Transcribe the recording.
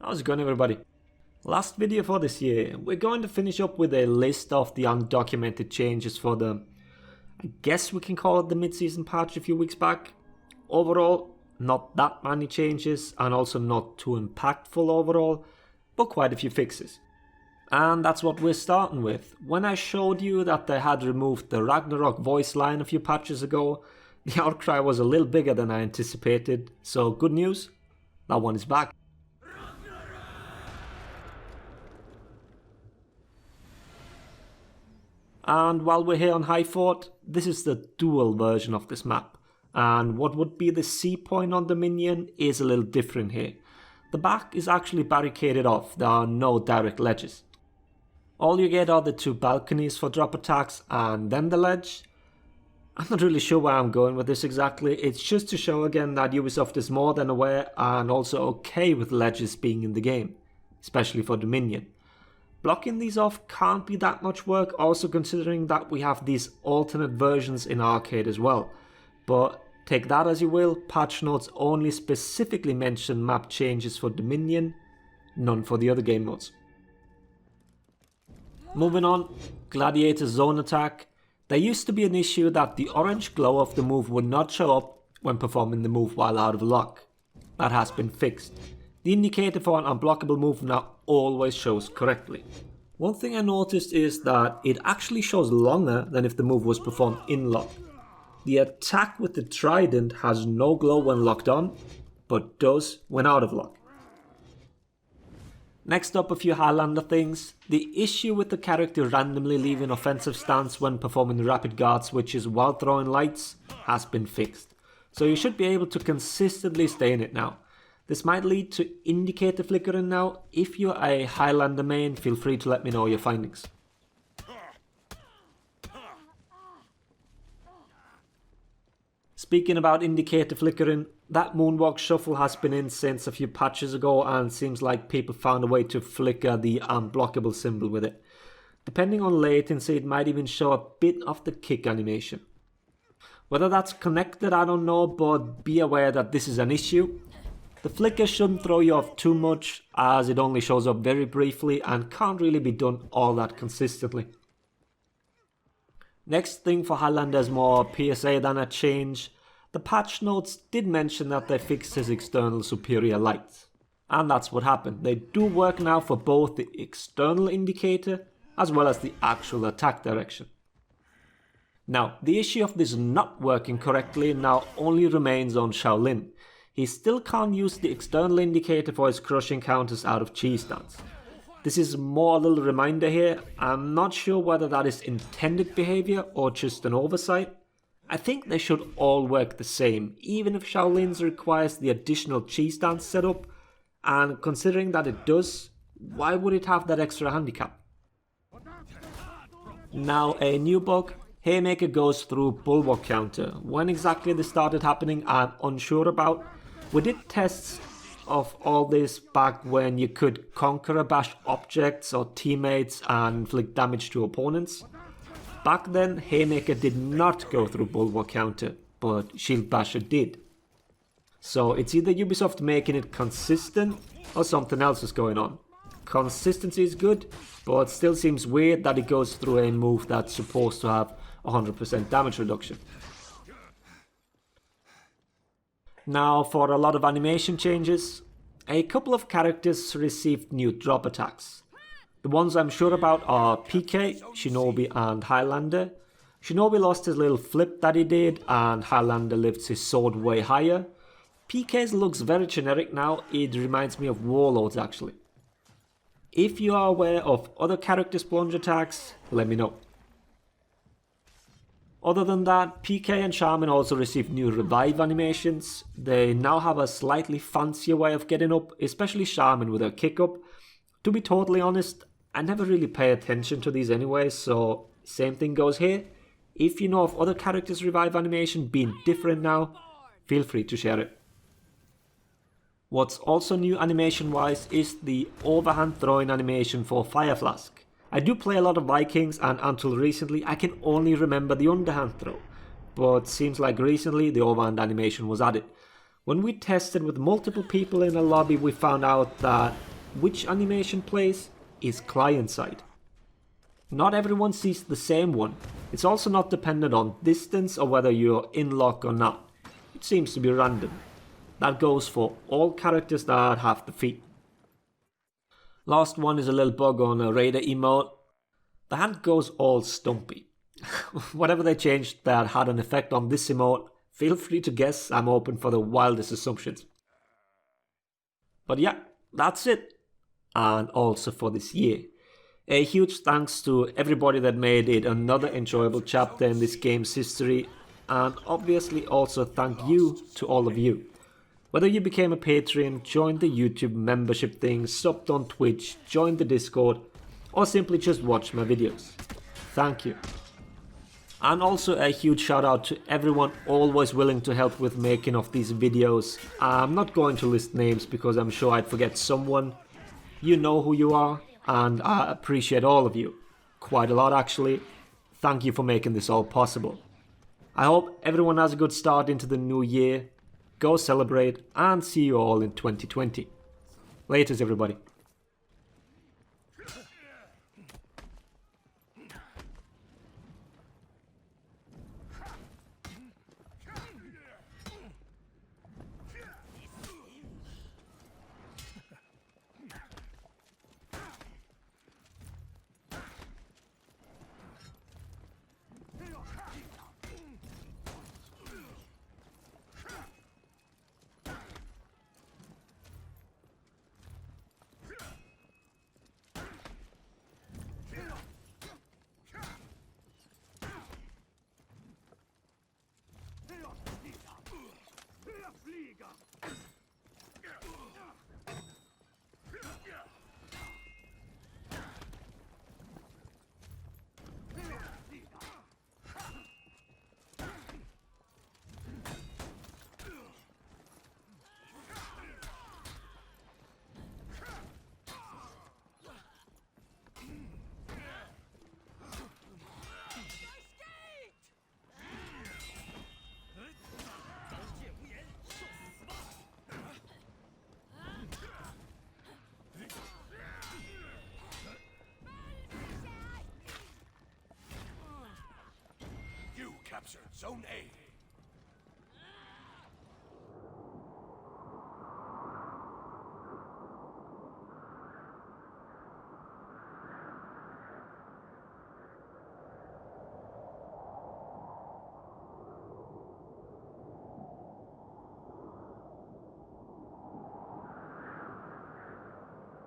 How's it going, everybody? Last video for this year, we're going to finish up with a list of the undocumented changes for the, I guess we can call it the mid-season patch a few weeks back. Overall, not that many changes and also not too impactful overall, but quite a few fixes. And that's what we're starting with. When I showed you that they had removed the Ragnarok voice line a few patches ago, the outcry was a little bigger than I anticipated, so good news, that one is back. And while we're here on High Fort, this is the dual version of this map. And what would be the C point on Dominion is a little different here. The back is actually barricaded off, there are no direct ledges. All you get are the two balconies for drop attacks and then the ledge. I'm not really sure where I'm going with this exactly, it's just to show again that Ubisoft is more than aware and also okay with ledges being in the game, especially for Dominion. Blocking these off can't be that much work, also considering that we have these alternate versions in arcade as well. But take that as you will, patch notes only specifically mention map changes for Dominion, none for the other game modes. Moving on, Gladiator zone attack. There used to be an issue that the orange glow of the move would not show up when performing the move while out of lock. That has been fixed. The indicator for an unblockable move now always shows correctly. One thing I noticed is that it actually shows longer than if the move was performed in lock. The attack with the trident has no glow when locked on, but does when out of lock. Next up, a few Highlander things. The issue with the character randomly leaving offensive stance when performing rapid guard switches while throwing lights has been fixed. So you should be able to consistently stay in it now. This might lead to indicator flickering now. If you're a Highlander main, feel free to let me know your findings. Speaking about indicator flickering, that Moonwalk Shuffle has been in since a few patches ago and seems like people found a way to flicker the unblockable symbol with it. Depending on latency, it might even show a bit of the kick animation. Whether that's connected, I don't know, but be aware that this is an issue. The flicker shouldn't throw you off too much, as it only shows up very briefly and can't really be done all that consistently. Next thing for Highlander is more PSA than a change. The patch notes did mention that they fixed his external superior lights. And that's what happened. They do work now for both the external indicator as well as the actual attack direction. Now, the issue of this not working correctly now only remains on Shaolin. He still can't use the external indicator for his crushing counters out of cheese stance. This is more a little reminder here. I'm not sure whether that is intended behavior or just an oversight. I think they should all work the same, even if Shaolin's requires the additional cheese stance setup, and considering that it does, why would it have that extra handicap? Now a new bug, Haymaker goes through bulwark counter. When exactly this started happening I'm unsure about. We did tests of all this back when you could conquer or bash objects or teammates and inflict damage to opponents. Back then, Haymaker did not go through bulwark counter, but Shield Basher did. So it's either Ubisoft making it consistent or something else is going on. Consistency is good, but it still seems weird that it goes through a move that's supposed to have 100% damage reduction. Now for a lot of animation changes, a couple of characters received new drop attacks. The ones I'm sure about are PK, Shinobi and Highlander. Shinobi lost his little flip that he did and Highlander lifts his sword way higher. PK's looks very generic now, it reminds me of Warlords actually. If you are aware of other characters' plunge attacks, let me know. Other than that, PK and Shaman also received new revive animations. They now have a slightly fancier way of getting up, especially Shaman with her kick up. To be totally honest, I never really pay attention to these anyway, so same thing goes here. If you know of other characters' revive animation being different now, feel free to share it. What's also new animation wise is the overhand throwing animation for Fire Flask. I do play a lot of Vikings and until recently I can only remember the underhand throw, but seems like recently the overhand animation was added. When we tested with multiple people in a lobby, we found out that which animation plays is client side. Not everyone sees the same one. It's also not dependent on distance or whether you're in lock or not. It seems to be random. That goes for all characters that have the feet. Last one is a little bug on a Raider emote. The hand goes all stumpy. Whatever they changed that had an effect on this emote, feel free to guess. I'm open for the wildest assumptions. But yeah, that's it. And also for this year. A huge thanks to everybody that made it another enjoyable chapter in this game's history, and obviously also thank you to all of you. Whether you became a Patreon, joined the YouTube membership thing, subbed on Twitch, joined the Discord, or simply just watched my videos. Thank you. And also a huge shout out to everyone always willing to help with making of these videos. I'm not going to list names because I'm sure I'd forget someone. You know who you are, and I appreciate all of you. Quite a lot actually. Thank you for making this all possible. I hope everyone has a good start into the new year. Go celebrate, and see you all in 2020. Laters everybody. Captured Zone A.